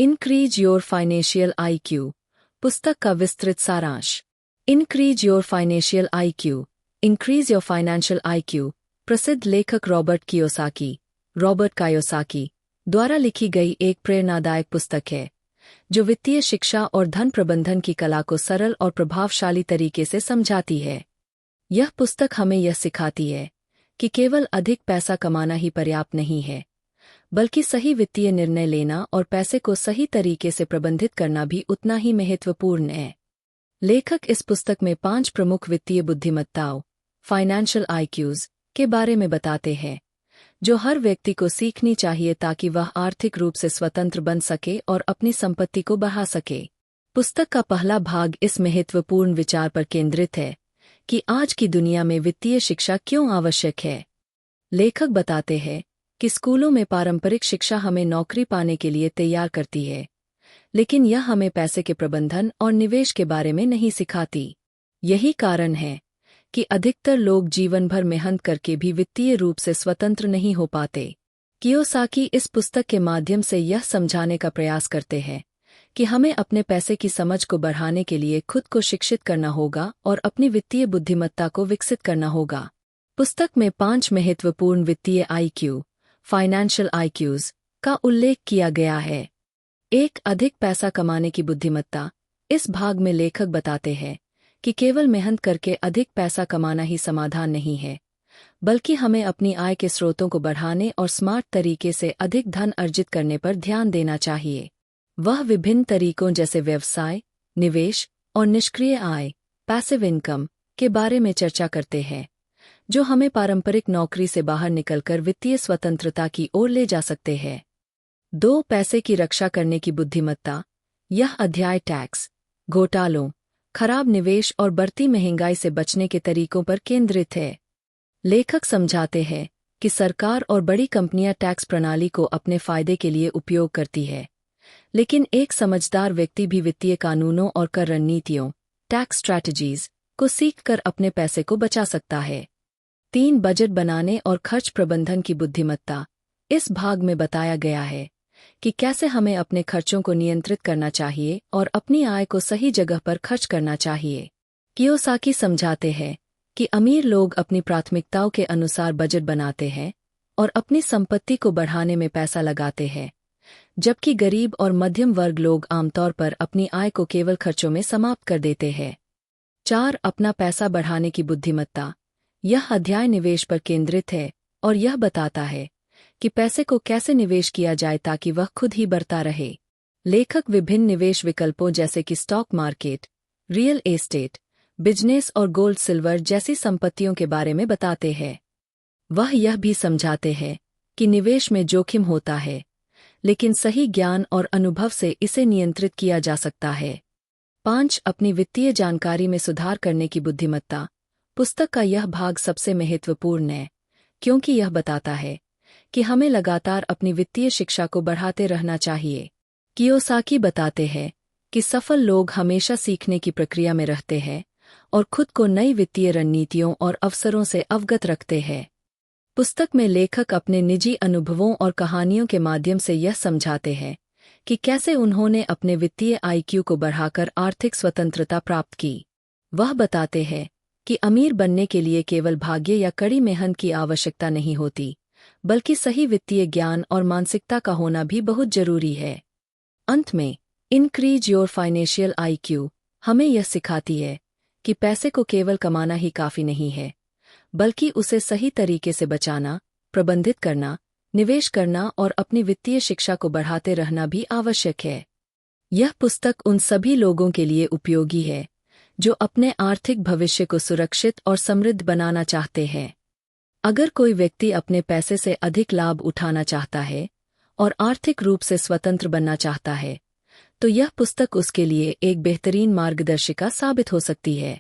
Increase your financial IQ पुस्तक का विस्तृत सारांश। Increase your financial IQ, increase your financial IQ प्रसिद्ध लेखक रॉबर्ट कायोसाकी द्वारा लिखी गई एक प्रेरणादायक पुस्तक है जो वित्तीय शिक्षा और धन प्रबंधन की कला को सरल और प्रभावशाली तरीके से समझाती है। यह पुस्तक हमें यह सिखाती है कि केवल अधिक पैसा कमाना ही पर्याप्त नहीं है, बल्कि सही वित्तीय निर्णय लेना और पैसे को सही तरीके से प्रबंधित करना भी उतना ही महत्वपूर्ण है। लेखक इस पुस्तक में 5 प्रमुख वित्तीय बुद्धिमत्ताओं फाइनेंशियल आईक्यूज के बारे में बताते हैं जो हर व्यक्ति को सीखनी चाहिए ताकि वह आर्थिक रूप से स्वतंत्र बन सके और अपनी संपत्ति को बढ़ा सके। पुस्तक का पहला भाग इस महत्वपूर्ण विचार पर केंद्रित है कि आज की दुनिया में वित्तीय शिक्षा क्यों आवश्यक है। लेखक बताते हैं कि स्कूलों में पारंपरिक शिक्षा हमें नौकरी पाने के लिए तैयार करती है, लेकिन यह हमें पैसे के प्रबंधन और निवेश के बारे में नहीं सिखाती। यही कारण है कि अधिकतर लोग जीवन भर मेहनत करके भी वित्तीय रूप से स्वतंत्र नहीं हो पाते। कियोसाकी इस पुस्तक के माध्यम से यह समझाने का प्रयास करते हैं कि हमें अपने पैसे की समझ को बढ़ाने के लिए खुद को शिक्षित करना होगा और अपनी वित्तीय बुद्धिमत्ता को विकसित करना होगा। पुस्तक में 5 महत्वपूर्ण वित्तीय आईक्यू फाइनेंशियल आईक्यूज का उल्लेख किया गया है। 1. अधिक पैसा कमाने की बुद्धिमत्ता। इस भाग में लेखक बताते हैं कि केवल मेहनत करके अधिक पैसा कमाना ही समाधान नहीं है, बल्कि हमें अपनी आय के स्रोतों को बढ़ाने और स्मार्ट तरीके से अधिक धन अर्जित करने पर ध्यान देना चाहिए। वह विभिन्न तरीकों जैसे व्यवसाय, निवेश और निष्क्रिय आय पैसिव इनकम के बारे में चर्चा करते हैं जो हमें पारंपरिक नौकरी से बाहर निकलकर वित्तीय स्वतंत्रता की ओर ले जा सकते हैं। 2. पैसे की रक्षा करने की बुद्धिमत्ता। यह अध्याय टैक्स, घोटालों, खराब निवेश और बढ़ती महंगाई से बचने के तरीकों पर केंद्रित है। लेखक समझाते हैं कि सरकार और बड़ी कंपनियां टैक्स प्रणाली को अपने फायदे के लिए उपयोग करती है, लेकिन एक समझदार व्यक्ति भी वित्तीय कानूनों और कर रणनीतियों टैक्स स्ट्रैटेजीज को सीखकर अपने पैसे को बचा सकता है। 3. बजट बनाने और खर्च प्रबंधन की बुद्धिमत्ता। इस भाग में बताया गया है कि कैसे हमें अपने खर्चों को नियंत्रित करना चाहिए और अपनी आय को सही जगह पर खर्च करना चाहिए। कियोसाकी समझाते हैं कि अमीर लोग अपनी प्राथमिकताओं के अनुसार बजट बनाते हैं और अपनी संपत्ति को बढ़ाने में पैसा लगाते हैं, जबकि गरीब और मध्यम वर्ग लोग आमतौर पर अपनी आय को केवल खर्चों में समाप्त कर देते हैं। 4. अपना पैसा बढ़ाने की बुद्धिमत्ता। यह अध्याय निवेश पर केंद्रित है और यह बताता है कि पैसे को कैसे निवेश किया जाए ताकि वह खुद ही बढ़ता रहे। लेखक विभिन्न निवेश विकल्पों जैसे कि stock market, real estate, business और गोल्ड सिल्वर जैसी संपत्तियों के बारे में बताते हैं। वह यह भी समझाते हैं कि निवेश में जोखिम होता है, लेकिन सही ज्ञान और अनुभव से इसे नियंत्रित किया जा सकता है। 5. अपनी वित्तीय जानकारी में सुधार करने की बुद्धिमत्ता। पुस्तक का यह भाग सबसे महत्वपूर्ण है क्योंकि यह बताता है कि हमें लगातार अपनी वित्तीय शिक्षा को बढ़ाते रहना चाहिए। कियोसाकी बताते हैं कि सफल लोग हमेशा सीखने की प्रक्रिया में रहते हैं और खुद को नई वित्तीय रणनीतियों और अवसरों से अवगत रखते हैं। पुस्तक में लेखक अपने निजी अनुभवों और कहानियों के माध्यम से यह समझाते हैं कि कैसे उन्होंने अपने वित्तीय आईक्यू को बढ़ाकर आर्थिक स्वतंत्रता प्राप्त की। वह बताते हैं कि अमीर बनने के लिए केवल भाग्य या कड़ी मेहनत की आवश्यकता नहीं होती, बल्कि सही वित्तीय ज्ञान और मानसिकता का होना भी बहुत जरूरी है। अंत में, इनक्रीज योर फाइनेंशियल आईक्यू हमें यह सिखाती है कि पैसे को केवल कमाना ही काफी नहीं है, बल्कि उसे सही तरीके से बचाना, प्रबंधित करना, निवेश करना और अपनी वित्तीय शिक्षा को बढ़ाते रहना भी आवश्यक है। यह पुस्तक उन सभी लोगों के लिए उपयोगी है जो अपने आर्थिक भविष्य को सुरक्षित और समृद्ध बनाना चाहते हैं। अगर कोई व्यक्ति अपने पैसे से अधिक लाभ उठाना चाहता है और आर्थिक रूप से स्वतंत्र बनना चाहता है, तो यह पुस्तक उसके लिए एक बेहतरीन मार्गदर्शिका साबित हो सकती है।